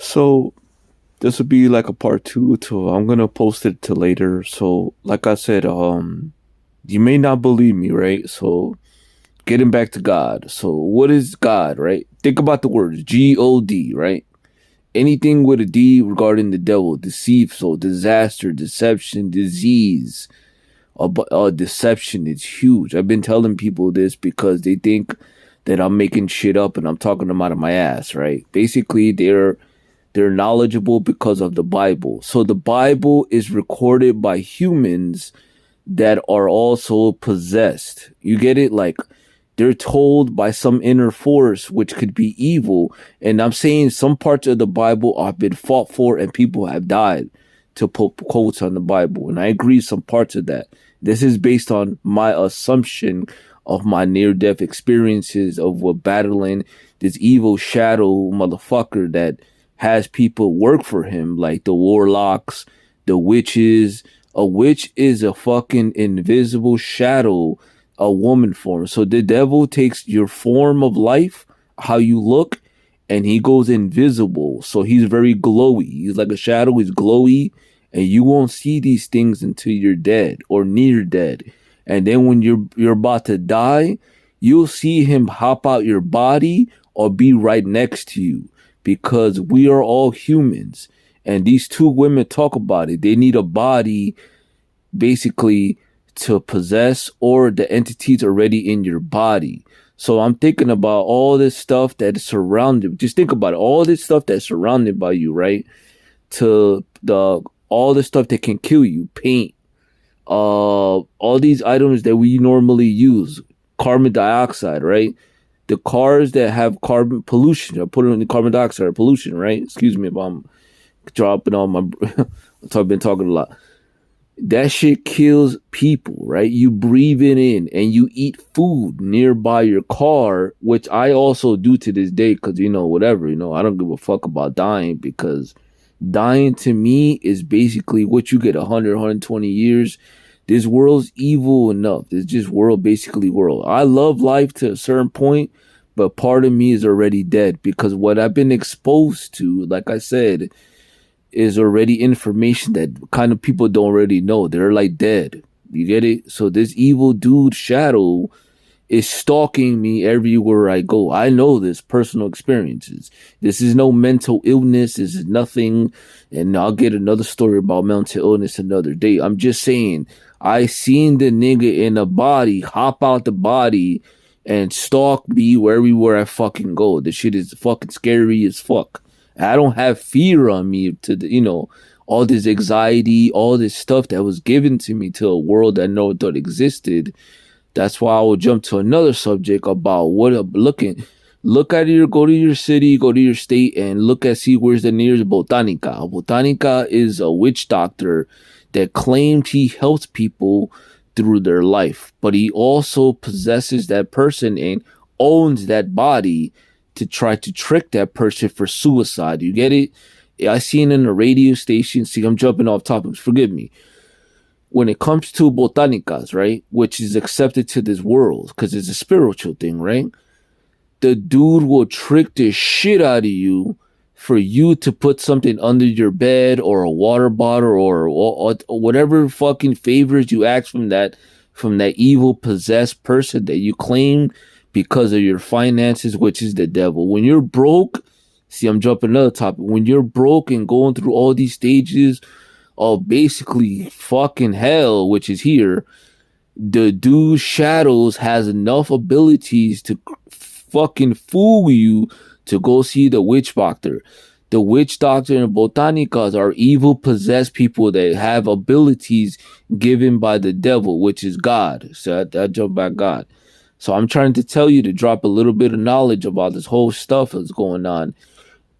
So this would be like a part two to I'm gonna post it to later. So like I said, you may not believe me, right? So getting back to God. So what is God, right? Think about the words God, right? Anything with a D regarding the devil, deceive, so disaster, deception, disease, deception is huge. I've been telling people this because they think that I'm making shit up and I'm talking them out of my ass, right? Basically, they're knowledgeable because of the Bible. So the Bible is recorded by humans that are also possessed. You get it? Like they're told by some inner force which could be evil. And I'm saying some parts of the Bible have been fought for and people have died to put quotes on the Bible. And I agree some parts of that. This is based on my assumption of my near-death experiences of what battling this evil shadow motherfucker that has people work for him, like the warlocks, the witches. A witch is a fucking invisible shadow, a woman form. So the devil takes your form of life, how you look, and he goes invisible. So he's very glowy. He's like a shadow, he's glowy, and you won't see these things until you're dead or near dead. And then when you're about to die, you'll see him hop out your body or be right next to you because we are all humans. And these two women talk about it. They need a body basically to possess or the entities already in your body. So I'm thinking about all this stuff that is surrounded. Just think about it. All this stuff that's surrounded by you, right? To the all the stuff that can kill you, paint, all these items that we normally use, carbon dioxide, right? The cars that have carbon pollution, I put it in the carbon dioxide pollution, right? Excuse me if I'm dropping on my. I've been talking a lot. That shit kills people, right? You breathe it in and you eat food nearby your car, which I also do to this day because, whatever, I don't give a fuck about dying because dying to me is basically what you get 100, 120 years. This world's evil enough. This just world, basically world. I love life to a certain point, but part of me is already dead because what I've been exposed to, like I said, is already information that kind of people don't already know. They're like dead. You get it? So this evil dude shadow is stalking me everywhere I go. I know this personal experiences. This is no mental illness. This is nothing. And I'll get another story about mental illness another day. I'm just saying, I seen the nigga in a body hop out the body and stalk me everywhere I fucking go. This shit is fucking scary as fuck. I don't have fear on me to all this anxiety, all this stuff that was given to me to a world that I never thought existed. That's why I will jump to another subject about what I'm looking. Go to your city, go to your state, and see where's the nearest Botanica. Botanica is a witch doctor that claimed he helps people through their life, but he also possesses that person and owns that body to try to trick that person for suicide. You get it? I seen in a radio station. See, I'm jumping off topics. Forgive me. When it comes to botanicas, right, which is accepted to this world because it's a spiritual thing, right? The dude will trick the shit out of you for you to put something under your bed or a water bottle or whatever fucking favors you ask from that evil possessed person that you claim because of your finances, which is the devil. When you're broke, see, I'm jumping another topic. When you're broke and going through all these stages of basically fucking hell, which is here, the dude Shadows has enough abilities to fucking fool you to go see the witch doctor. The witch doctor and botanicas are evil possessed people that have abilities given by the devil, which is God. So I jump back God. So I'm trying to tell you to drop a little bit of knowledge about this whole stuff that's going on.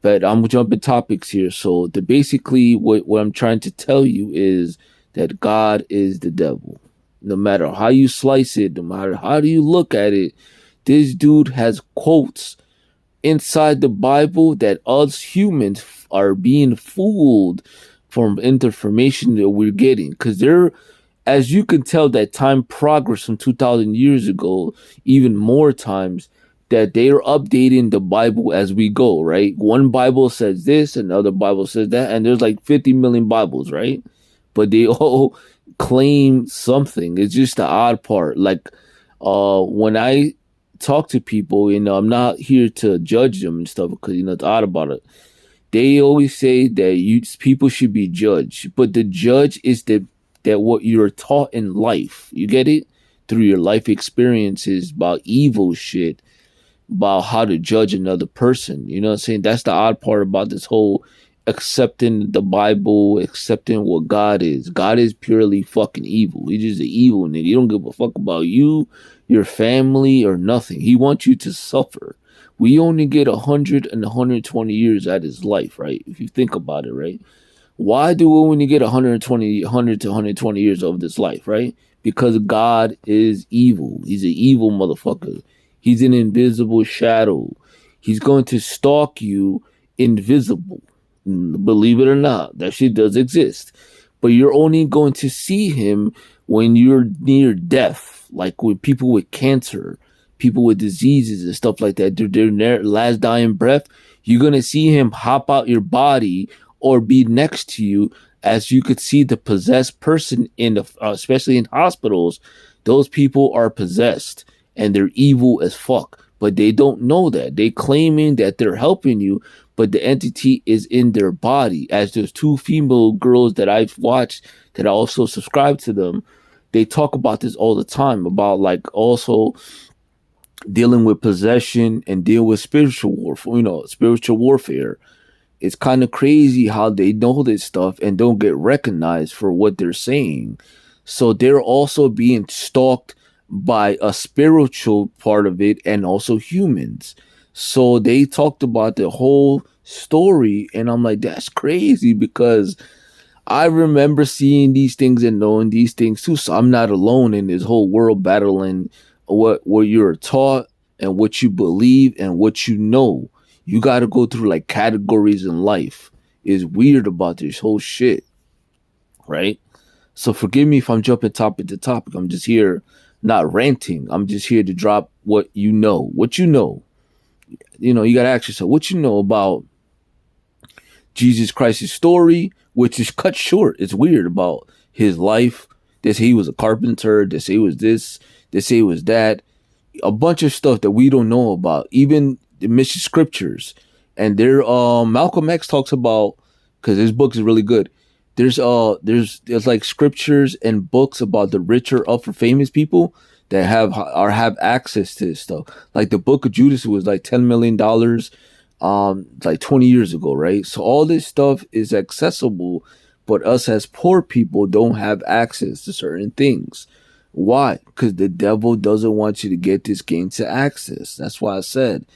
But I'm jumping topics here. So basically what I'm trying to tell you is that God is the devil. No matter how you slice it, no matter how do you look at it, this dude has quotes inside the Bible that us humans are being fooled from information that we're getting. Because as you can tell, that time progressed from 2,000 years ago, even more times. that they are updating the Bible as we go, right? One Bible says this, another Bible says that, and there's like 50 million Bibles, right? But they all claim something. It's just the odd part. Like when I talk to people, I'm not here to judge them and stuff because it's odd about it. They always say that people should be judged, but the judge is that what you're taught in life. You get it? Through your life experiences about evil shit, about how to judge another person. You know what I'm saying? That's the odd part about this whole accepting the Bible, accepting what God is. God is purely fucking evil. He's just an evil nigga. He don't give a fuck about you, your family, or nothing. He wants you to suffer. We only get 100 and 120 years out of his life, right? If you think about it, right? Why do we only get 100 to 120 years of this life, right? Because God is evil. He's an evil motherfucker. He's an invisible shadow. He's going to stalk you invisible. Believe it or not, that shit does exist. But you're only going to see him when you're near death, like with people with cancer, people with diseases and stuff like that. Their last dying breath, you're going to see him hop out your body or be next to you, as you could see the possessed person especially in hospitals. Those people are possessed and they're evil as fuck, but they don't know that. They claiming that they're helping you, but the entity is in their body. As there's two female girls that I've watched that I also subscribe to them, they talk about this all the time, about like also dealing with possession and deal with spiritual warfare, spiritual warfare. It's kind of crazy how they know this stuff and don't get recognized for what they're saying. So they're also being stalked by a spiritual part of it and also humans. So they talked about the whole story, and I'm like, that's crazy, because I remember seeing these things and knowing these things too. So I'm not alone in this whole world battling what you're taught and what you believe and what you know. You got to go through like categories in life. It's weird about this whole shit, right? So forgive me if I'm jumping topic to topic. I'm just here not ranting. I'm just here to drop what you know. What you know. You got to ask yourself what you know about Jesus Christ's story, which is cut short. It's weird about his life. They say he was a carpenter. They say he was this. They say he was that. A bunch of stuff that we don't know about. Even the Mission Scriptures. And there, Malcolm X talks about, because his book is really good. There's like scriptures and books about the richer, upper famous people that have access to this stuff. Like the Book of Judas was like $10 million, like 20 years ago, right? So all this stuff is accessible, but us as poor people don't have access to certain things. Why? Because the devil doesn't want you to get this game to access. That's why I said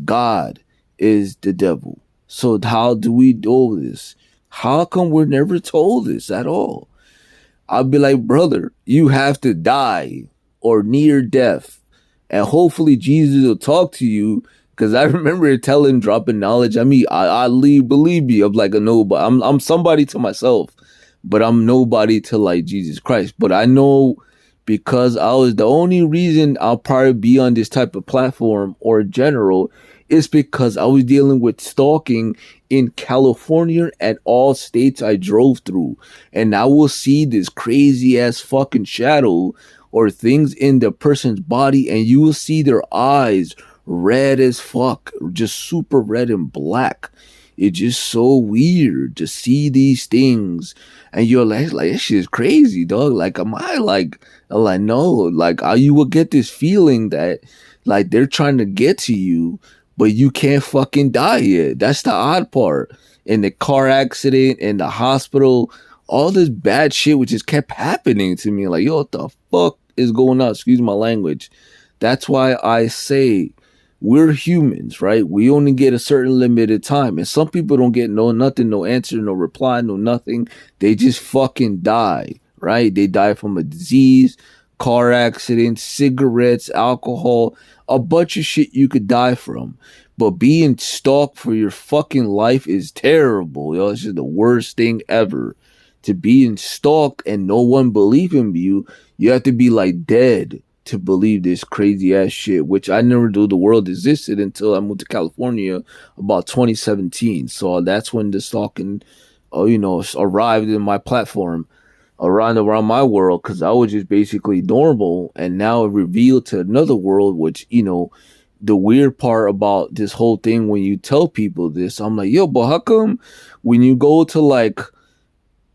God is the devil. So how do we do this? How come we're never told this at all? I'll be like, brother, you have to die or near death, and hopefully Jesus will talk to you. Because I remember telling, dropping knowledge. I mean, believe me, I'm like a nobody. I'm somebody to myself, but I'm nobody to like Jesus Christ. But I know, because I was the only reason I'll probably be on this type of platform or general is because I was dealing with stalking in California and all states I drove through. And I will see this crazy ass fucking shadow or things in the person's body, and you will see their eyes red as fuck, just super red and black. It's just so weird to see these things, and you're like this shit is crazy, dog. Like, am I like no, like you will get this feeling that like they're trying to get to you, but you can't fucking die yet. That's the odd part. In the car accident, in the hospital, all this bad shit which just kept happening to me. Like, yo, what the fuck is going on? Excuse my language. That's why I say we're humans, right? We only get a certain limited time. And some people don't get nothing, no answer, no reply, no nothing. They just fucking die, right? They die from a disease, car accident, cigarettes, alcohol, a bunch of shit you could die from. But being stalked for your fucking life is terrible, yo. It's just the worst thing ever. To being stalked and no one believing you, you have to be like dead to believe this crazy ass shit, which I never knew the world existed until I moved to California about 2017. So that's when the stalking, arrived in my platform, around my world, because I was just basically normal, and now it revealed to another world, which the weird part about this whole thing, when you tell people this, I'm like, yo, but how come when you go to like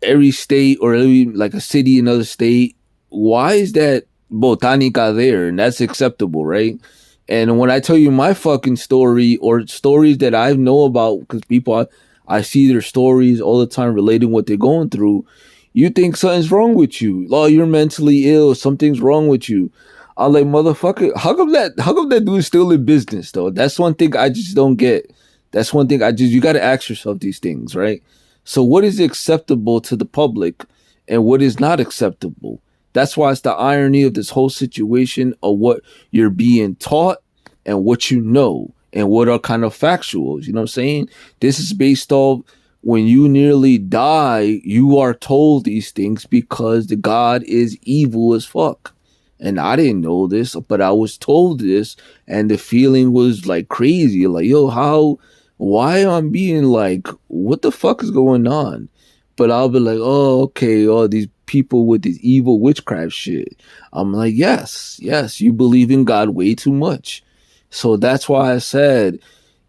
every state or every like a city in another state, why is that botanica there and that's acceptable, right? And when I tell you my fucking story or stories that I know about, because I see their stories all the time relating what they're going through, you think something's wrong with you. Oh, you're mentally ill. Something's wrong with you. I'm like, motherfucker, how come that dude's still in business though? That's one thing I just don't get. That's one thing you gotta ask yourself these things, right? So what is acceptable to the public and what is not acceptable? That's why it's the irony of this whole situation of what you're being taught and what you know and what are kind of factuals. You know what I'm saying? This is based off when you nearly die, you are told these things because the God is evil as fuck. And I didn't know this, but I was told this, and the feeling was like crazy. Like, yo, why am I being like, what the fuck is going on? But I'll be like, oh, okay, all these people with this evil witchcraft shit. I'm like, yes, you believe in God way too much. So that's why I said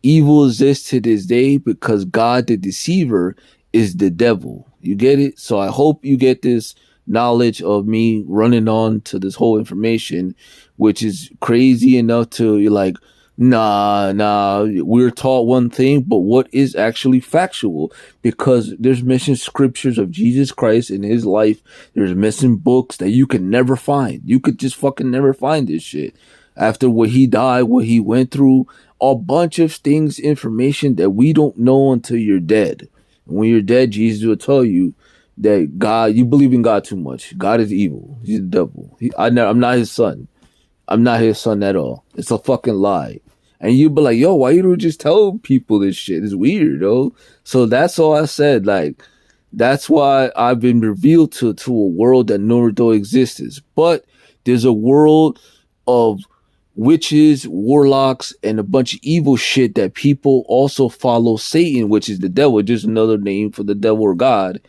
evil exists to this day because God, the deceiver, is the devil. You get it? So I hope you get this knowledge of me running on to this whole information, which is crazy enough to you're like, nah, we're taught one thing, but what is actually factual? Because there's missing scriptures of Jesus Christ in his life. There's missing books that you can never find. You could just fucking never find this shit. After what he died, what he went through, a bunch of things, information that we don't know until you're dead. And when you're dead, Jesus will tell you that God, you believe in God too much. God is evil. He's the devil. I'm not his son. I'm not his son at all. It's a fucking lie. And you be like, yo, why you don't just tell people this shit? It's weird, though. So that's all I said. Like, that's why I've been revealed to a world that never exists. But there's a world of witches, warlocks, and a bunch of evil shit that people also follow Satan, which is the devil, just another name for the devil or God,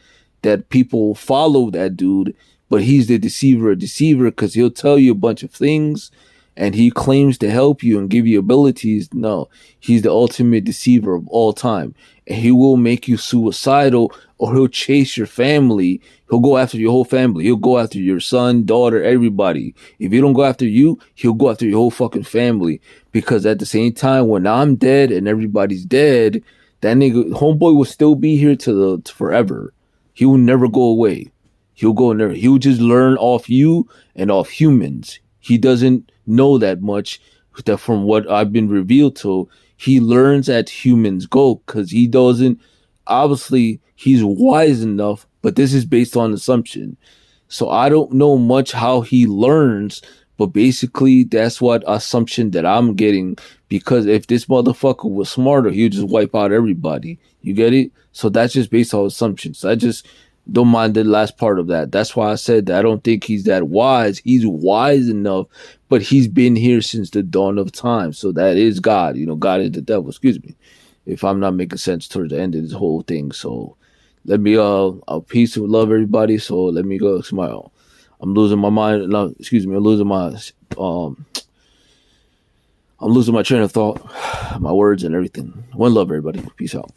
that people follow that dude, but he's the deceiver because he'll tell you a bunch of things and he claims to help you and give you abilities. No, he's the ultimate deceiver of all time. And he will make you suicidal, or he'll chase your family. He'll go after your whole family. He'll go after your son, daughter, everybody. If he don't go after you, he'll go after your whole fucking family. Because at the same time, when I'm dead and everybody's dead, that nigga, homeboy will still be here to forever. He will never go away. He'll go in there. He'll just learn off you and off humans. He doesn't know that much, that from what I've been revealed to. He learns as humans go, because he doesn't, obviously he's wise enough, but this is based on assumption. So I don't know much how he learns, but basically that's what assumption that I'm getting, because if this motherfucker was smarter, he'd just wipe out everybody. You get it? So that's just based on assumptions. I just don't mind the last part of that. That's why I said that I don't think he's that wise. He's wise enough, but he's been here since the dawn of time. So that is God. God is the devil. Excuse me, if I'm not making sense towards the end of this whole thing. So let me peace and love everybody. So let me go smile. I'm losing my mind. No, excuse me. I'm losing my train of thought, my words and everything. One love, everybody. Peace out.